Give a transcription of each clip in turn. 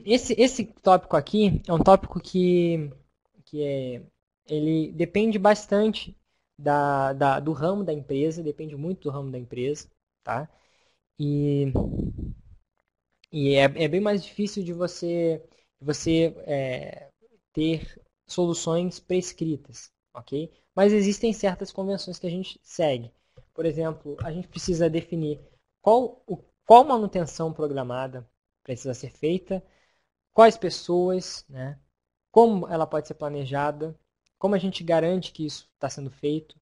Esse tópico aqui é um tópico ele depende bastante do ramo da empresa, depende muito do ramo da empresa, tá? E, é bem mais difícil de você ter soluções prescritas, ok? Mas existem certas convenções que a gente segue. Por exemplo, a gente precisa definir qual manutenção programada precisa ser feita, quais pessoas, né? Como ela pode ser planejada, como a gente garante que isso está sendo feito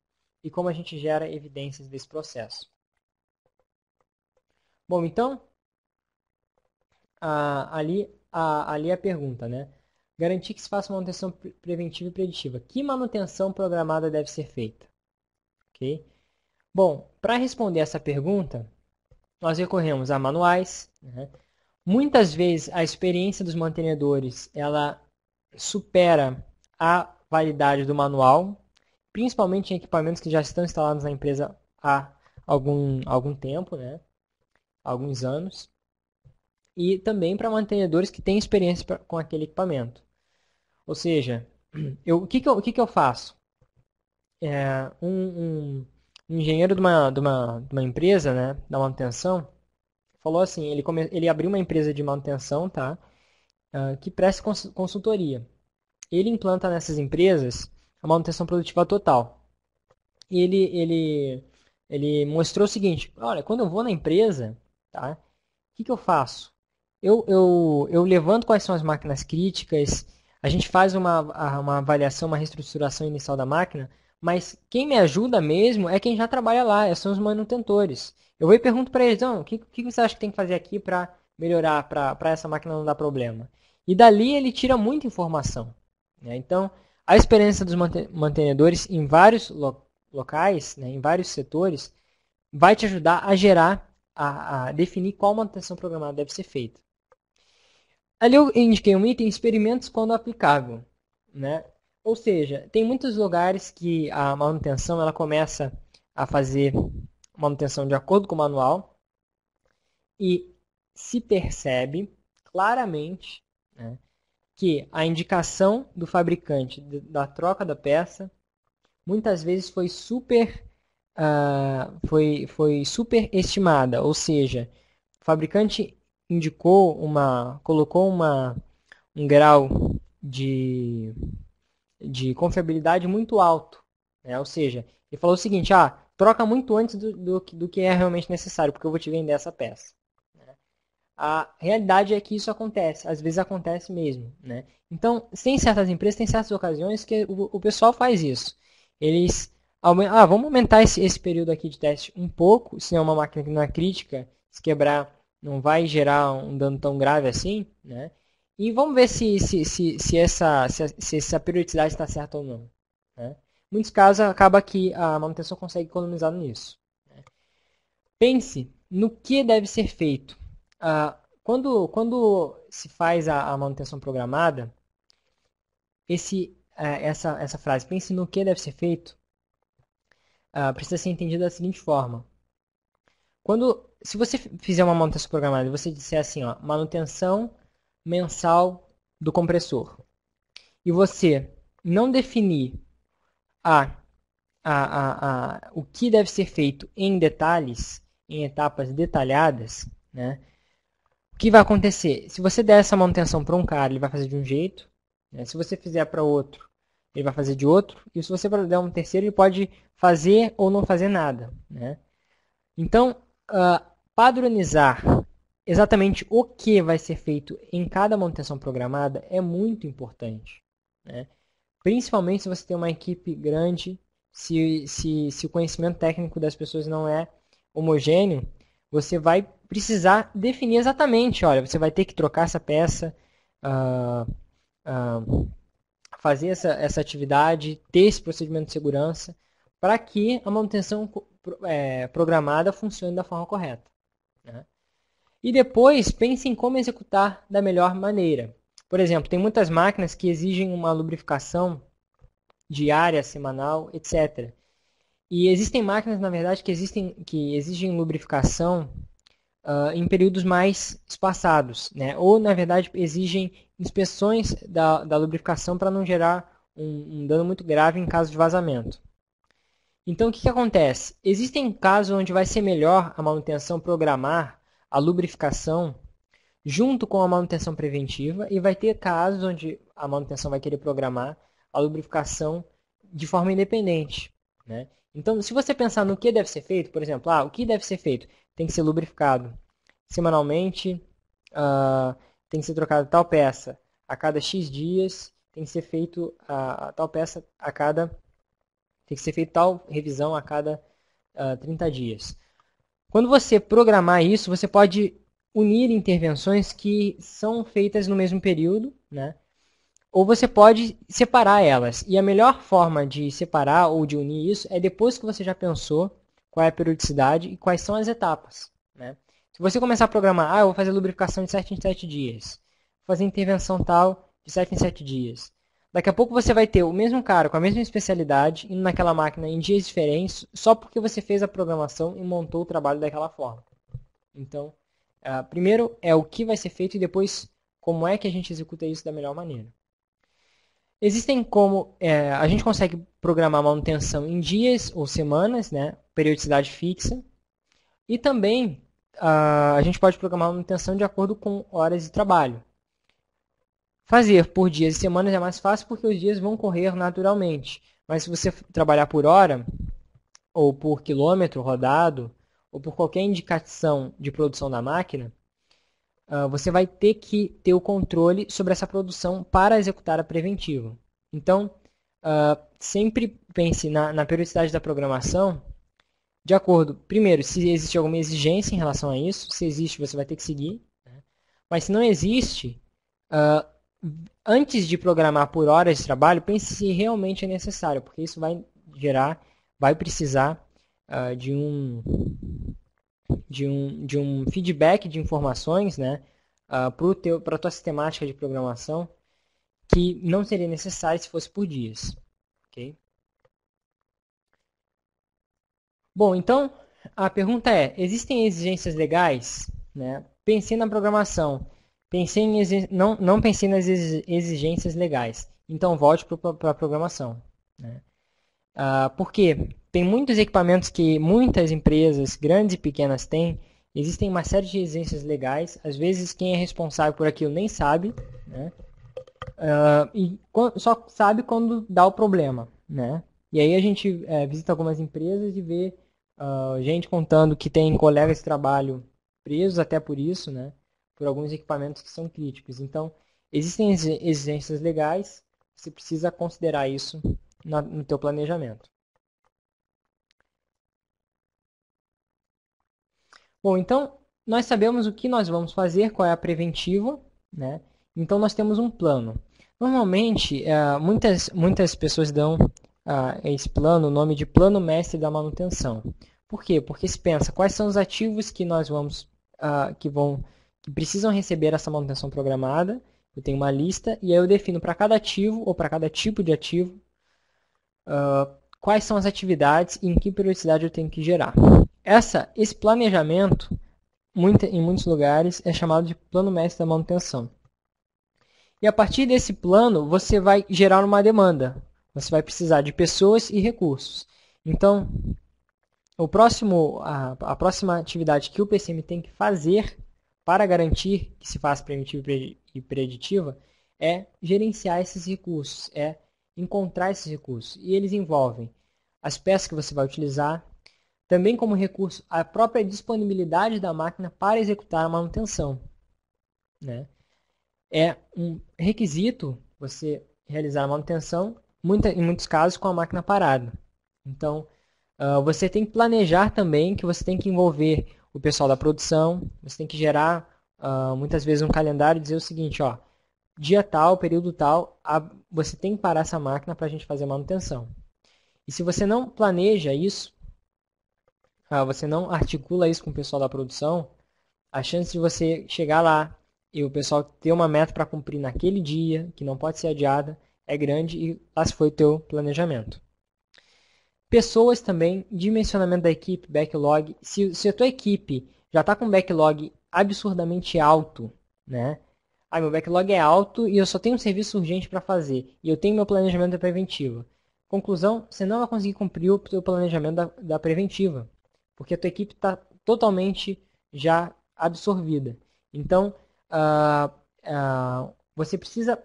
e como a gente gera evidências desse processo. Bom, então, ali a pergunta, né? Garantir que se faça manutenção preventiva e preditiva. Que manutenção programada deve ser feita? Ok? Bom, para responder essa pergunta, nós recorremos a manuais, né? Muitas vezes a experiência dos mantenedores ela supera a validade do manual, principalmente em equipamentos que já estão instalados na empresa há algum tempo, né? Alguns anos. E também para mantenedores que têm experiência com aquele equipamento. Ou seja, o que eu faço? Um engenheiro de uma empresa, né, da manutenção, falou assim, ele abriu uma empresa de manutenção, tá, que presta consultoria. Ele implanta nessas empresas a manutenção produtiva total. E ele mostrou o seguinte, olha, quando eu vou na empresa, tá, o que eu faço? Eu levanto quais são as máquinas críticas, a gente faz uma avaliação, uma reestruturação inicial da máquina, mas quem me ajuda mesmo é quem já trabalha lá, são os manutentores. Eu vou e pergunto para eles, o que você acha que tem que fazer aqui para melhorar, para essa máquina não dar problema? E dali ele tira muita informação, né? Então, a experiência dos mantenedores em vários locais, né, em vários setores, vai te ajudar a gerar, a definir qual manutenção programada deve ser feita. Ali eu indiquei um item, experimentos quando aplicável, né? Ou seja, tem muitos lugares que a manutenção ela começa a fazer manutenção de acordo com o manual e se percebe claramente, né, que a indicação do fabricante da troca da peça muitas vezes foi super estimada, ou seja, o fabricante colocou um grau de, de confiabilidade muito alto, né? Ou seja, ele falou o seguinte, troca muito antes do que é realmente necessário, porque eu vou te vender essa peça. A realidade é que isso acontece, às vezes acontece mesmo, né? Então, tem certas empresas, tem certas ocasiões que o pessoal faz isso. Eles vamos aumentar esse período aqui de teste um pouco, se é uma máquina que não é crítica, se quebrar não vai gerar um dano tão grave assim, né? E vamos ver se essa periodicidade está certa ou não, né? Em muitos casos, acaba que a manutenção consegue economizar nisso. Pense no que deve ser feito. Quando se faz a manutenção programada, essa frase, pense no que deve ser feito, precisa ser entendida da seguinte forma. Se você fizer uma manutenção programada e você disser assim, manutenção mensal do compressor, e você não definir o que deve ser feito em detalhes, em etapas detalhadas, né? O que vai acontecer? Se você der essa manutenção para um cara, ele vai fazer de um jeito, né? Se você fizer para outro, ele vai fazer de outro, e se você der um terceiro, ele pode fazer ou não fazer nada, né? Então, padronizar exatamente o que vai ser feito em cada manutenção programada é muito importante, né? Principalmente se você tem uma equipe grande, se o conhecimento técnico das pessoas não é homogêneo, você vai precisar definir exatamente, olha, você vai ter que trocar essa peça, uh, uh, fazer essa atividade, ter esse procedimento de segurança, para que a manutenção programada funcione da forma correta, né? E depois pense em como executar da melhor maneira. Por exemplo, tem muitas máquinas que exigem uma lubrificação diária, semanal, etc. E existem máquinas, na verdade, que exigem lubrificação em períodos mais espaçados, né? Ou, na verdade, exigem inspeções da lubrificação para não gerar um dano muito grave em caso de vazamento. Então, o que acontece? Existem casos onde vai ser melhor a manutenção programar a lubrificação junto com a manutenção preventiva e vai ter casos onde a manutenção vai querer programar a lubrificação de forma independente, né? Então, se você pensar no que deve ser feito, por exemplo, o que deve ser feito? Tem que ser lubrificado semanalmente, tem que ser trocada tal peça a cada X dias, tem que ser feito tal peça a cada... Tem que ser feito tal revisão a cada 30 dias. Quando você programar isso, você pode unir intervenções que são feitas no mesmo período, né? Ou você pode separar elas. E a melhor forma de separar ou de unir isso é depois que você já pensou qual é a periodicidade e quais são as etapas, né? Se você começar a programar, eu vou fazer lubrificação de 7 em 7 dias, vou fazer intervenção tal de 7 em 7 dias. Daqui a pouco você vai ter o mesmo cara com a mesma especialidade indo naquela máquina em dias diferentes só porque você fez a programação e montou o trabalho daquela forma. Então, primeiro é o que vai ser feito e depois como é que a gente executa isso da melhor maneira. Existem como... a gente consegue programar manutenção em dias ou semanas, né? Periodicidade fixa. E também a gente pode programar manutenção de acordo com horas de trabalho. Fazer por dias e semanas é mais fácil porque os dias vão correr naturalmente. Mas se você trabalhar por hora, ou por quilômetro rodado, ou por qualquer indicação de produção da máquina, você vai ter que ter o controle sobre essa produção para executar a preventiva. Então, sempre pense na periodicidade da programação, de acordo, primeiro, se existe alguma exigência em relação a isso. Se existe, você vai ter que seguir, né? Mas se não existe, antes de programar por horas de trabalho, pense se realmente é necessário, porque isso vai precisar de um feedback de informações, né, para a tua sistemática de programação, que não seria necessário se fosse por dias. Okay? Bom, então, a pergunta é, existem exigências legais? Né? Pensei na programação, não pensei nas exigências legais, então volte para a programação. Né? Por quê? Tem muitos equipamentos que muitas empresas, grandes e pequenas, têm. Existem uma série de exigências legais. Às vezes, quem é responsável por aquilo nem sabe, né? E só sabe quando dá o problema, né? E aí a gente visita algumas empresas e vê gente contando que tem colegas de trabalho presos até por isso, né? Por alguns equipamentos que são críticos. Então, existem exigências legais. Você precisa considerar isso no teu planejamento. Bom, então, nós sabemos o que nós vamos fazer, qual é a preventiva, né? Então, nós temos um plano. Normalmente, muitas pessoas dão a esse plano o nome de plano mestre da manutenção. Por quê? Porque se pensa quais são os ativos que nós vamos, que precisam receber essa manutenção programada. Eu tenho uma lista e aí eu defino para cada ativo ou para cada tipo de ativo quais são as atividades e em que periodicidade eu tenho que gerar. Esse planejamento, em muitos lugares, é chamado de plano mestre da manutenção. E a partir desse plano, você vai gerar uma demanda. Você vai precisar de pessoas e recursos. Então, a próxima atividade que o PCM tem que fazer para garantir que se faça preventiva e preditiva é gerenciar esses recursos, é encontrar esses recursos. E eles envolvem as peças que você vai utilizar, também como recurso a própria disponibilidade da máquina para executar a manutenção. Né? É um requisito você realizar a manutenção, em muitos casos, com a máquina parada. Então, você tem que planejar também que você tem que envolver o pessoal da produção, você tem que gerar, muitas vezes, um calendário e dizer o seguinte, dia tal, período tal, você tem que parar essa máquina para a gente fazer a manutenção. E se você não planeja isso, você não articula isso com o pessoal da produção, a chance de você chegar lá e o pessoal ter uma meta para cumprir naquele dia, que não pode ser adiada, é grande e lá se foi o teu planejamento. Pessoas também, dimensionamento da equipe, backlog. Se a tua equipe já está com um backlog absurdamente alto, né? Ah, meu backlog é alto e eu só tenho um serviço urgente para fazer. E eu tenho meu planejamento preventivo. Conclusão, você não vai conseguir cumprir o seu planejamento da preventiva. Porque a tua equipe está totalmente já absorvida. Então, você precisa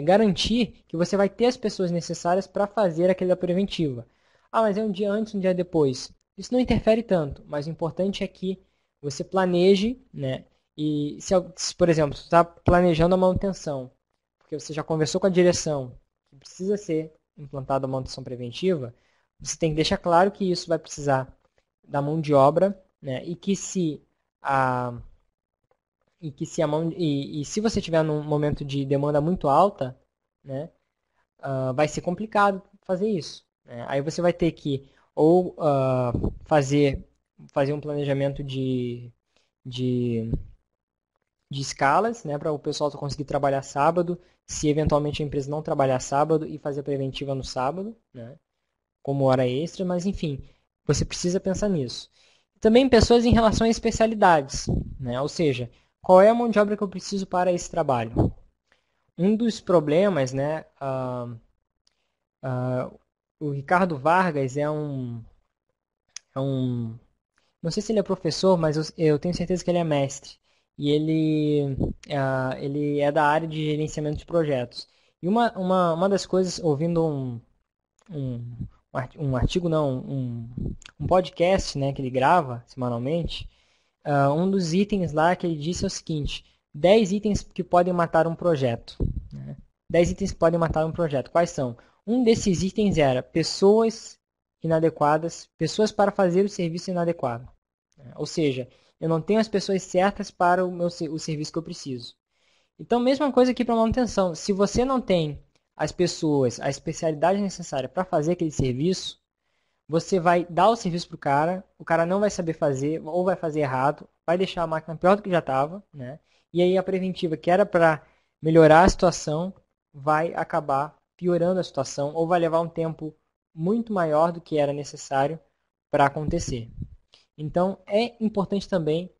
garantir que você vai ter as pessoas necessárias para fazer aquela preventiva. Ah, mas é um dia antes, um dia depois. Isso não interfere tanto, mas o importante é que você planeje, né? E se por exemplo, você está planejando a manutenção, porque você já conversou com a direção que precisa ser implantada a manutenção preventiva, você tem que deixar claro que isso vai precisar da mão de obra, né? E se você tiver num momento de demanda muito alta, né, vai ser complicado fazer isso, né? Aí você vai ter que ou fazer um planejamento de, de escalas, né, para o pessoal conseguir trabalhar sábado, se eventualmente a empresa não trabalhar sábado e fazer preventiva no sábado, né, como hora extra, mas enfim, você precisa pensar nisso. Também pessoas em relação a especialidades, né, ou seja, qual é a mão de obra que eu preciso para esse trabalho? Um dos problemas, né, o Ricardo Vargas é um, não sei se ele é professor, mas eu tenho certeza que ele é mestre. E ele é da área de gerenciamento de projetos. E uma das coisas, ouvindo um, um artigo, não, um podcast, né, que ele grava semanalmente, um dos itens lá que ele disse é o seguinte: 10 itens que podem matar um projeto. Né? 10 itens que podem matar um projeto. Quais são? Um desses itens era pessoas inadequadas, pessoas para fazer o serviço inadequado. Ou seja, eu não tenho as pessoas certas para o serviço que eu preciso. Então, mesma coisa aqui para manutenção. Se você não tem as pessoas, a especialidade necessária para fazer aquele serviço, você vai dar o serviço para o cara não vai saber fazer, ou vai fazer errado, vai deixar a máquina pior do que já estava, né? E aí a preventiva, que era para melhorar a situação, vai acabar piorando a situação, ou vai levar um tempo muito maior do que era necessário para acontecer. Então, é importante também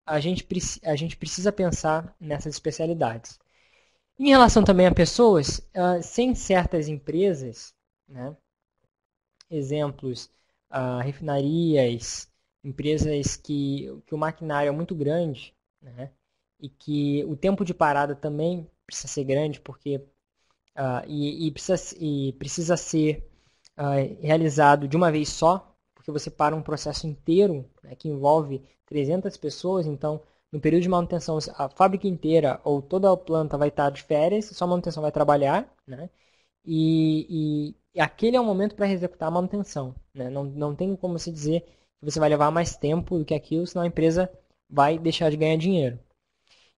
a gente precisa pensar nessas especialidades. Em relação também a pessoas, sem certas empresas, né, exemplos, refinarias, empresas que o maquinário é muito grande, né, e que o tempo de parada também precisa ser grande, porque e precisa ser realizado de uma vez só, porque você para um processo inteiro, né, que envolve 300 pessoas, então no período de manutenção a fábrica inteira ou toda a planta vai estar de férias, só a manutenção vai trabalhar, né? E aquele é o momento para executar a manutenção, né? Não tem como você dizer que você vai levar mais tempo do que aquilo, senão a empresa vai deixar de ganhar dinheiro.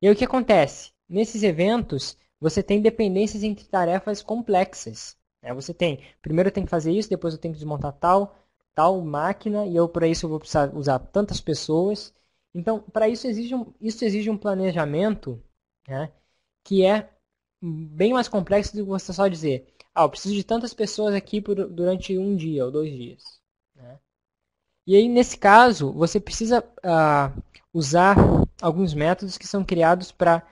E aí o que acontece? Nesses eventos, você tem dependências entre tarefas complexas. Né? Você tem, primeiro eu tenho que fazer isso, depois eu tenho que desmontar tal máquina, e eu para isso eu vou precisar usar tantas pessoas. Então, para isso exige um planejamento, né, que é bem mais complexo do que você só dizer, eu preciso de tantas pessoas aqui durante um dia ou 2 dias. Né? E aí, nesse caso, você precisa usar alguns métodos que são criados para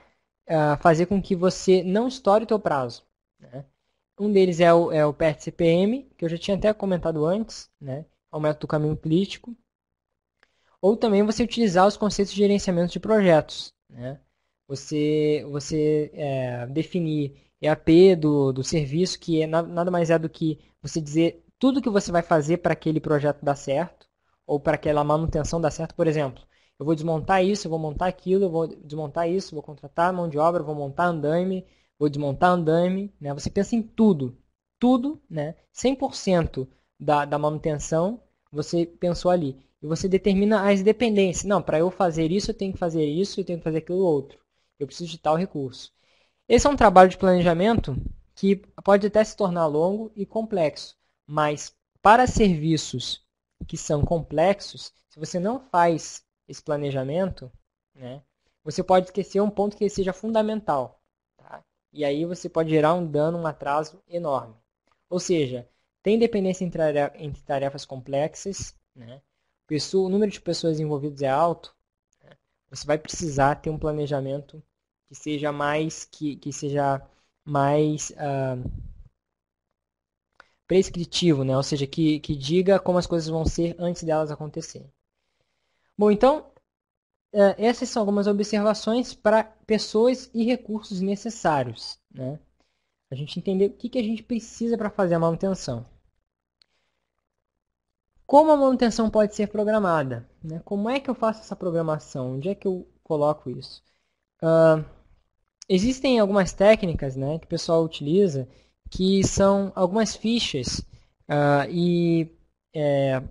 fazer com que você não estoure o teu prazo. Né? Um deles é o PERT-CPM, que eu já tinha até comentado antes, né? É o método do caminho crítico. Ou também você utilizar os conceitos de gerenciamento de projetos. Né? Você definir EAP do serviço, que nada mais é do que você dizer tudo que você vai fazer para aquele projeto dar certo, ou para aquela manutenção dar certo. Por exemplo, eu vou desmontar isso, eu vou montar aquilo, eu vou desmontar isso, vou contratar mão de obra, vou montar andaime, vou desmontar andaime. Né? Você pensa em tudo. Tudo, né? 100% da manutenção, você pensou ali. E você determina as dependências. Não, para eu fazer isso, eu tenho que fazer isso, eu tenho que fazer aquilo outro. Eu preciso de tal recurso. Esse é um trabalho de planejamento que pode até se tornar longo e complexo, mas para serviços que são complexos, se você não faz esse planejamento, né, você pode esquecer um ponto que seja fundamental. Tá? E aí você pode gerar um dano, um atraso enorme. Ou seja, tem dependência entre tarefas complexas, né? O número de pessoas envolvidas é alto, você vai precisar ter um planejamento que seja mais prescritivo, né? Ou seja, que diga como as coisas vão ser antes delas acontecerem. Bom, então, essas são algumas observações para pessoas e recursos necessários, né? A gente entender o que a gente precisa para fazer a manutenção. Como a manutenção pode ser programada? Né? Como é que eu faço essa programação? Onde é que eu coloco isso? Existem algumas técnicas, né, que o pessoal utiliza que são algumas fichas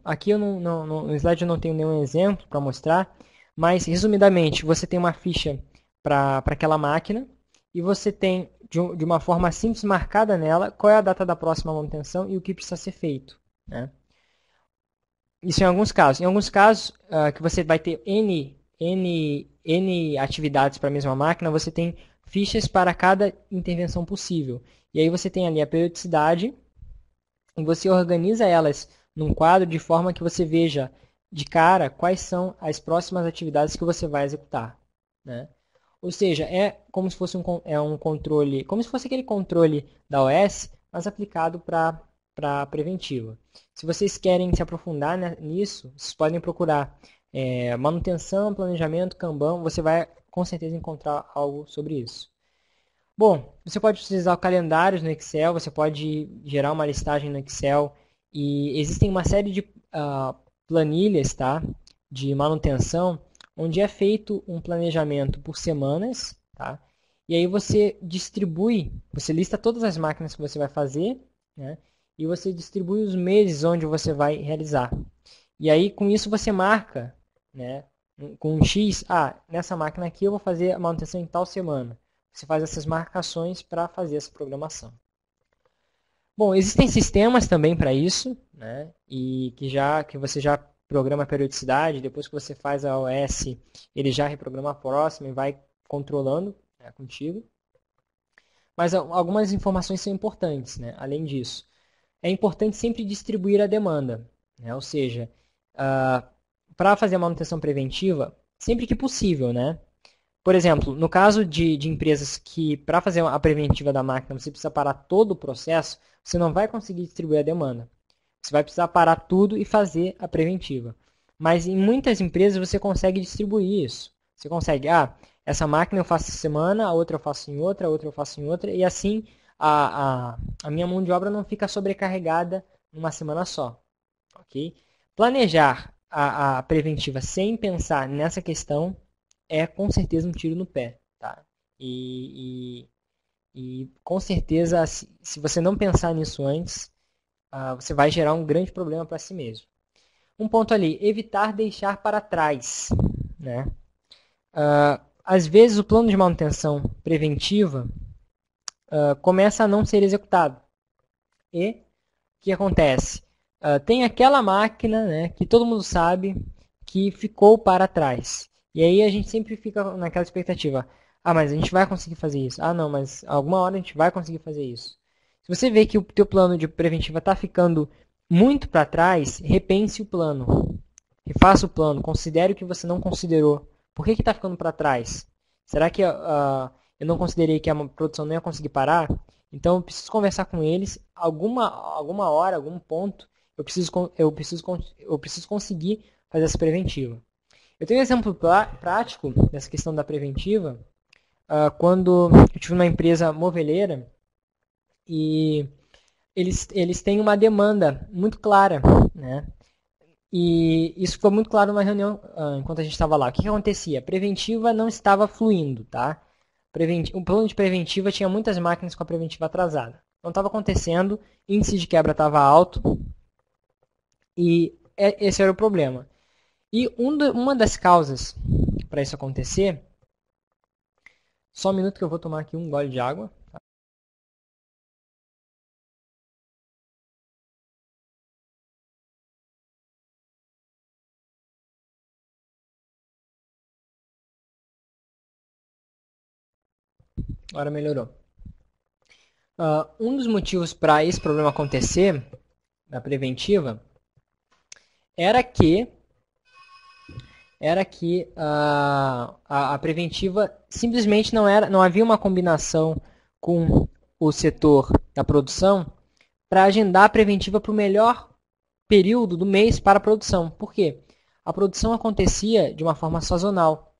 aqui eu no slide eu não tenho nenhum exemplo para mostrar, mas resumidamente você tem uma ficha para aquela máquina e você tem de uma forma simples marcada nela qual é a data da próxima manutenção e o que precisa ser feito, né? Isso em alguns casos. Em alguns casos que você vai ter N atividades para a mesma máquina, você tem fichas para cada intervenção possível. E aí você tem ali a periodicidade e você organiza elas num quadro de forma que você veja de cara quais são as próximas atividades que você vai executar, né? Ou seja, é como se fosse um controle, como se fosse aquele controle da OS, mas aplicado para preventiva. Se vocês querem se aprofundar nisso, vocês podem procurar manutenção, planejamento, Kanban, você vai com certeza encontrar algo sobre isso. Bom, você pode utilizar calendários no Excel, você pode gerar uma listagem no Excel e existem uma série de planilhas, tá, de manutenção, onde é feito um planejamento por semanas, tá, e aí você distribui, você lista todas as máquinas que você vai fazer, né, e você distribui os meses onde você vai realizar. E aí com isso você marca, né, com um X, nessa máquina aqui eu vou fazer a manutenção em tal semana. Você faz essas marcações para fazer essa programação. Bom, existem sistemas também para isso, né? E que você já programa a periodicidade, depois que você faz a OS, ele já reprograma a próxima e vai controlando, né, contigo. Mas algumas informações são importantes, né? Além disso, é importante sempre distribuir a demanda, né? Ou seja, para fazer a manutenção preventiva, sempre que possível, né? Por exemplo, no caso de empresas que, para fazer a preventiva da máquina, você precisa parar todo o processo, você não vai conseguir distribuir a demanda. Você vai precisar parar tudo e fazer a preventiva. Mas em muitas empresas você consegue distribuir isso. Você consegue, essa máquina eu faço essa semana, a outra eu faço em outra, a outra eu faço em outra, e assim a minha mão de obra não fica sobrecarregada numa semana só. Okay? Planejar a preventiva sem pensar nessa questão é com certeza um tiro no pé, tá? E com certeza, se você não pensar nisso antes, você vai gerar um grande problema para si mesmo. Um ponto ali, evitar deixar para trás, né? Às vezes o plano de manutenção preventiva começa a não ser executado. E o que acontece? Tem aquela máquina, né, que todo mundo sabe que ficou para trás. E aí a gente sempre fica naquela expectativa. Mas a gente vai conseguir fazer isso. Não, mas alguma hora a gente vai conseguir fazer isso. Se você vê que o teu plano de preventiva está ficando muito para trás, repense o plano. Refaça o plano. Considere o que você não considerou. Por que está ficando para trás? Será que eu não considerei que a produção não ia conseguir parar? Então eu preciso conversar com eles. Alguma hora, algum ponto, eu preciso conseguir fazer essa preventiva. Eu tenho um exemplo prático dessa questão da preventiva, quando eu tive uma empresa moveleira e eles têm uma demanda muito clara, né? E isso ficou muito claro numa reunião enquanto a gente estava lá. O que acontecia? A preventiva não estava fluindo, tá? O plano de preventiva tinha muitas máquinas com a preventiva atrasada. Não estava acontecendo, índice de quebra estava alto e esse era o problema. E uma das causas para isso acontecer, só um minuto que eu vou tomar aqui um gole de água. Agora melhorou. Um dos motivos para esse problema acontecer, na preventiva, era que era que a preventiva simplesmente não havia uma combinação com o setor da produção para agendar a preventiva para o melhor período do mês para a produção. Por quê? A produção acontecia de uma forma sazonal.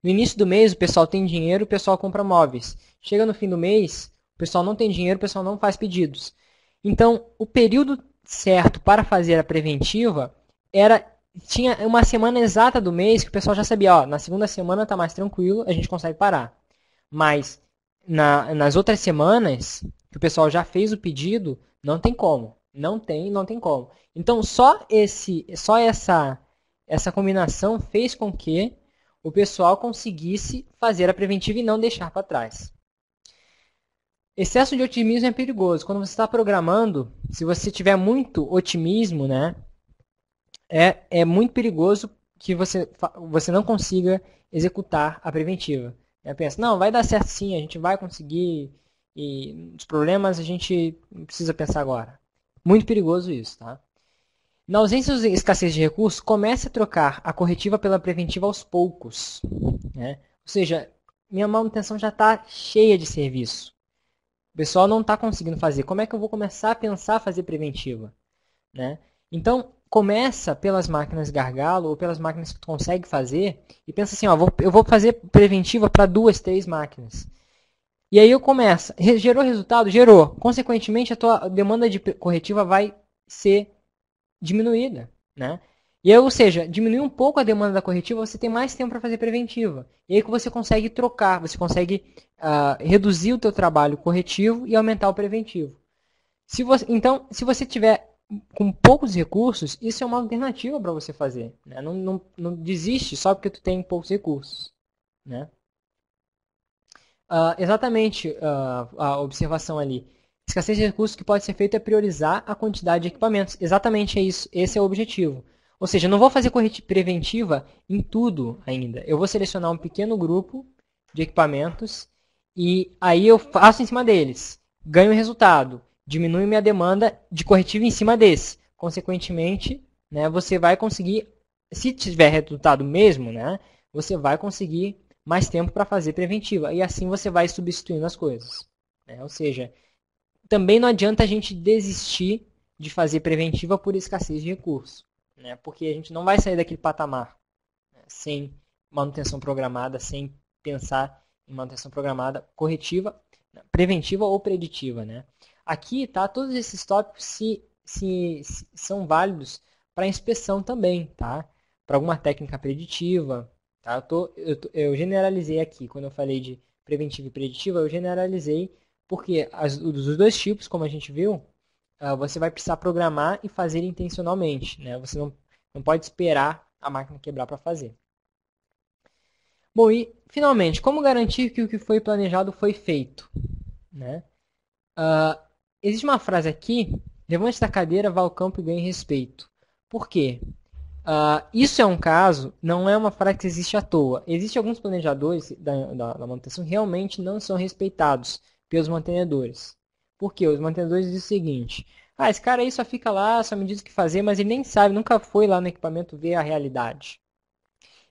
No início do mês, o pessoal tem dinheiro, o pessoal compra móveis. Chega no fim do mês, o pessoal não tem dinheiro, o pessoal não faz pedidos. Então, o período certo para fazer a preventiva tinha uma semana exata do mês que o pessoal já sabia, ó, na segunda semana está mais tranquilo, a gente consegue parar. Mas nas outras semanas, que o pessoal já fez o pedido, não tem como. Não tem como. Então, só essa combinação fez com que o pessoal conseguisse fazer a preventiva e não deixar para trás. Excesso de otimismo é perigoso. Quando você está programando, se você tiver muito otimismo, né, é muito perigoso que você não consiga executar a preventiva. Pensa, não, vai dar certo sim, a gente vai conseguir, e os problemas a gente não precisa pensar agora. Muito perigoso isso, tá? Na ausência de escassez de recursos, comece a trocar a corretiva pela preventiva aos poucos. Né? Ou seja, minha manutenção já está cheia de serviço. O pessoal não está conseguindo fazer. Como é que eu vou começar a pensar fazer preventiva? Né? Então, começa pelas máquinas gargalo ou pelas máquinas que tu consegue fazer e pensa assim, ó, eu vou fazer preventiva para 2, 3 máquinas. E aí eu começo. Gerou resultado? Gerou. Consequentemente, a tua demanda de corretiva vai ser diminuída. Né? E aí, ou seja, diminuir um pouco a demanda da corretiva, você tem mais tempo para fazer preventiva. E aí que você consegue trocar, você consegue reduzir o teu trabalho corretivo e aumentar o preventivo. Então, se você tiver com poucos recursos, isso é uma alternativa para você fazer. Né? Não desiste só porque tu tem poucos recursos. Né? Exatamente a observação ali. Escassez de recursos que pode ser feito é priorizar a quantidade de equipamentos. Exatamente é isso. Esse é o objetivo. Ou seja, eu não vou fazer preventiva em tudo ainda. Eu vou selecionar um pequeno grupo de equipamentos e aí eu faço em cima deles. Ganho resultado. Diminui minha demanda de corretivo em cima desse. Consequentemente, né, você vai conseguir, se tiver resultado mesmo, né, você vai conseguir mais tempo para fazer preventiva. E assim você vai substituindo as coisas. Né? Ou seja, também não adianta a gente desistir de fazer preventiva por escassez de recursos. Né? Porque a gente não vai sair daquele patamar, né, sem manutenção programada, sem pensar em manutenção programada corretiva, preventiva ou preditiva. Né? Aqui, tá, todos esses tópicos se são válidos para inspeção também, tá? Para alguma técnica preditiva. Tá? Eu generalizei aqui, quando eu falei de preventiva e preditiva, eu generalizei porque dos dois tipos, como a gente viu, você vai precisar programar e fazer intencionalmente. Né? Você não pode esperar a máquina quebrar para fazer. Bom, e finalmente, como garantir que o que foi planejado foi feito? Né? Existe uma frase aqui, levante da cadeira, vá ao campo e ganhe respeito. Por quê? Isso é um caso, não é uma frase que existe à toa. Existem alguns planejadores da manutenção que realmente não são respeitados pelos mantenedores. Por quê? Os mantenedores dizem o seguinte, esse cara aí só fica lá, só me diz o que fazer, mas ele nem sabe, nunca foi lá no equipamento ver a realidade.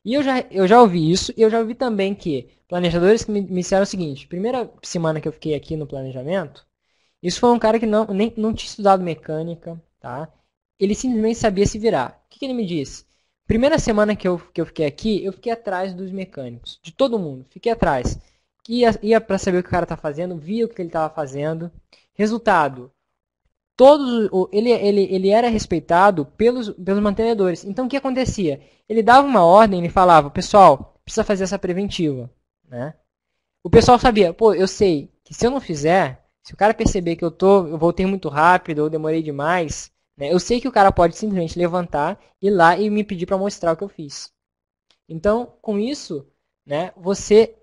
E eu já ouvi isso, e eu já ouvi também que planejadores que me disseram o seguinte, primeira semana que eu fiquei aqui no planejamento, isso foi um cara que não tinha estudado mecânica, tá? Ele simplesmente sabia se virar. O que ele me disse? Primeira semana que eu fiquei aqui, eu fiquei atrás dos mecânicos, de todo mundo, fiquei atrás. Ia para saber o que o cara tá fazendo, via o que ele estava fazendo. Resultado, ele era respeitado pelos mantenedores. Então o que acontecia? Ele dava uma ordem, ele falava, pessoal, precisa fazer essa preventiva. Né? O pessoal sabia, pô, eu sei que se eu não fizer, se o cara perceber que eu voltei muito rápido ou demorei demais, né, eu sei que o cara pode simplesmente levantar, ir lá e me pedir para mostrar o que eu fiz. Então, com isso, né, você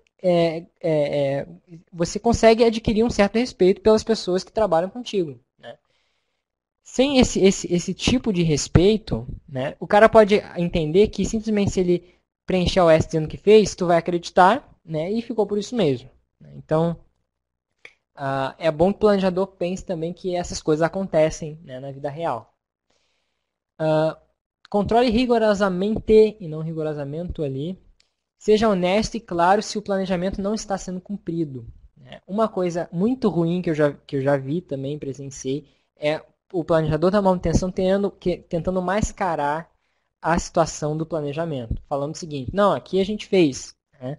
consegue adquirir um certo respeito pelas pessoas que trabalham contigo. Né? Sem esse tipo de respeito, né, o cara pode entender que simplesmente se ele preencher o S dizendo que fez, tu vai acreditar, né, e ficou por isso mesmo. Então, é bom que o planejador pense também que essas coisas acontecem, né, na vida real. Controle rigorosamente, e não rigorosamente ali. Seja honesto e claro se o planejamento não está sendo cumprido. Uma coisa muito ruim que eu já vi também, presenciei, é o planejador da manutenção tentando mascarar a situação do planejamento. Falando o seguinte, não, aqui a gente fez. Né?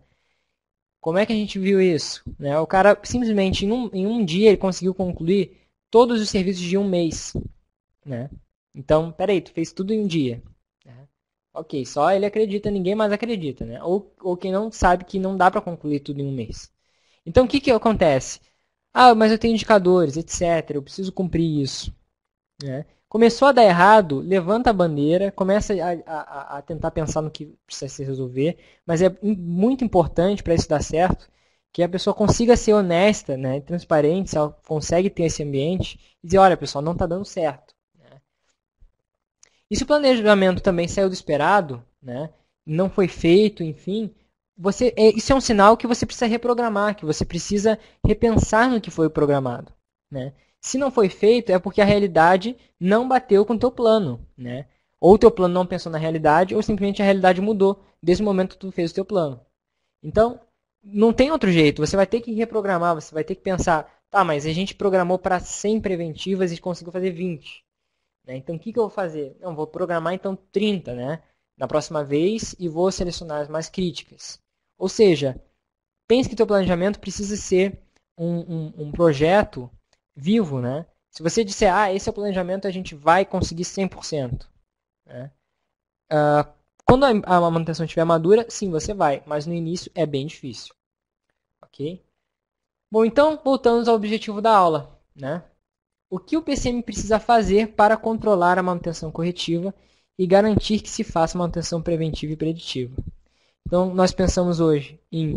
Como é que a gente viu isso? Né? O cara simplesmente em um dia ele conseguiu concluir todos os serviços de um mês. Né? Então, peraí, tu fez tudo em um dia. Né? Ok, só ele acredita, ninguém mais acredita. Né? Ou quem não sabe que não dá para concluir tudo em um mês. Então, o que acontece? Ah, mas eu tenho indicadores, etc. Eu preciso cumprir isso. Né? Começou a dar errado, levanta a bandeira, começa a tentar pensar no que precisa se resolver, mas é muito importante para isso dar certo que a pessoa consiga ser honesta, né, transparente, se ela consegue ter esse ambiente e dizer, olha pessoal, não está dando certo. Né? E se o planejamento também saiu do esperado, né, não foi feito, enfim, isso é um sinal que você precisa reprogramar, que você precisa repensar no que foi programado. Né? Se não foi feito, é porque a realidade não bateu com o teu plano. Né? Ou o teu plano não pensou na realidade, ou simplesmente a realidade mudou desde o momento que tu fez o teu plano. Então, não tem outro jeito. Você vai ter que reprogramar, você vai ter que pensar, tá, mas a gente programou para 100 preventivas e conseguiu fazer 20. Né? Então, o que eu vou fazer? Não, vou programar então 30, né? Na próxima vez e vou selecionar as mais críticas. Ou seja, pense que teu planejamento precisa ser um projeto vivo, né? Se você disser, esse é o planejamento, a gente vai conseguir 100%. Né? Quando a manutenção estiver madura, sim, você vai, mas no início é bem difícil. Ok? Bom, então, voltamos ao objetivo da aula. Né? O que o PCM precisa fazer para controlar a manutenção corretiva e garantir que se faça manutenção preventiva e preditiva? Então, nós pensamos hoje em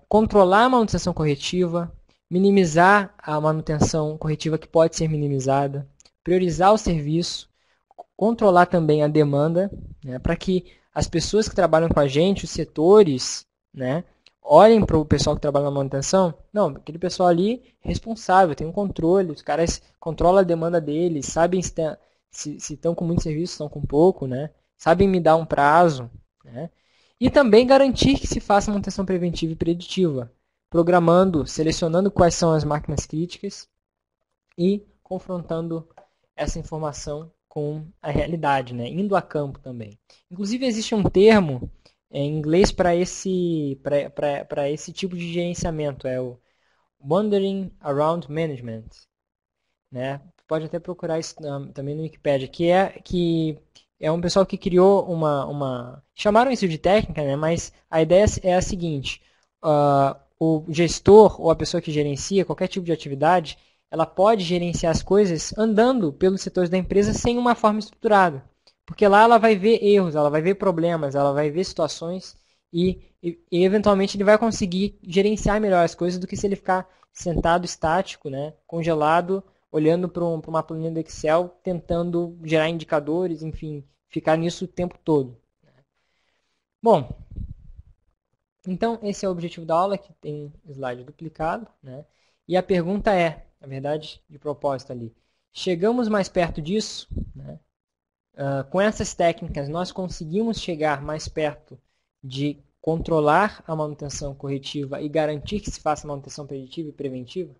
controlar a manutenção corretiva, minimizar a manutenção corretiva que pode ser minimizada, priorizar o serviço, controlar também a demanda, né, para que as pessoas que trabalham com a gente, os setores, né, olhem para o pessoal que trabalha na manutenção. Não, aquele pessoal ali é responsável, tem um controle, os caras controlam a demanda deles, sabem se estão com muito serviço, se estão com pouco, né, sabem me dar um prazo. Né, e também garantir que se faça manutenção preventiva e preditiva, programando, selecionando quais são as máquinas críticas e confrontando essa informação com a realidade, né? Indo a campo também. Inclusive existe um termo em inglês para esse tipo de gerenciamento, é o Wandering Around Management. Né? Pode até procurar isso também no Wikipedia, que é um pessoal que criou chamaram isso de técnica, né? Mas a ideia é a seguinte, o gestor ou a pessoa que gerencia qualquer tipo de atividade, ela pode gerenciar as coisas andando pelos setores da empresa sem uma forma estruturada. Porque lá ela vai ver erros, ela vai ver problemas, ela vai ver situações e eventualmente ele vai conseguir gerenciar melhor as coisas do que se ele ficar sentado estático, né, congelado, olhando para uma planilha do Excel, tentando gerar indicadores, enfim, ficar nisso o tempo todo. Bom, então esse é o objetivo da aula, que tem um slide duplicado, né? E a pergunta é, na verdade, de propósito ali, chegamos mais perto disso? Né? Com essas técnicas, nós conseguimos chegar mais perto de controlar a manutenção corretiva e garantir que se faça manutenção preditiva e preventiva?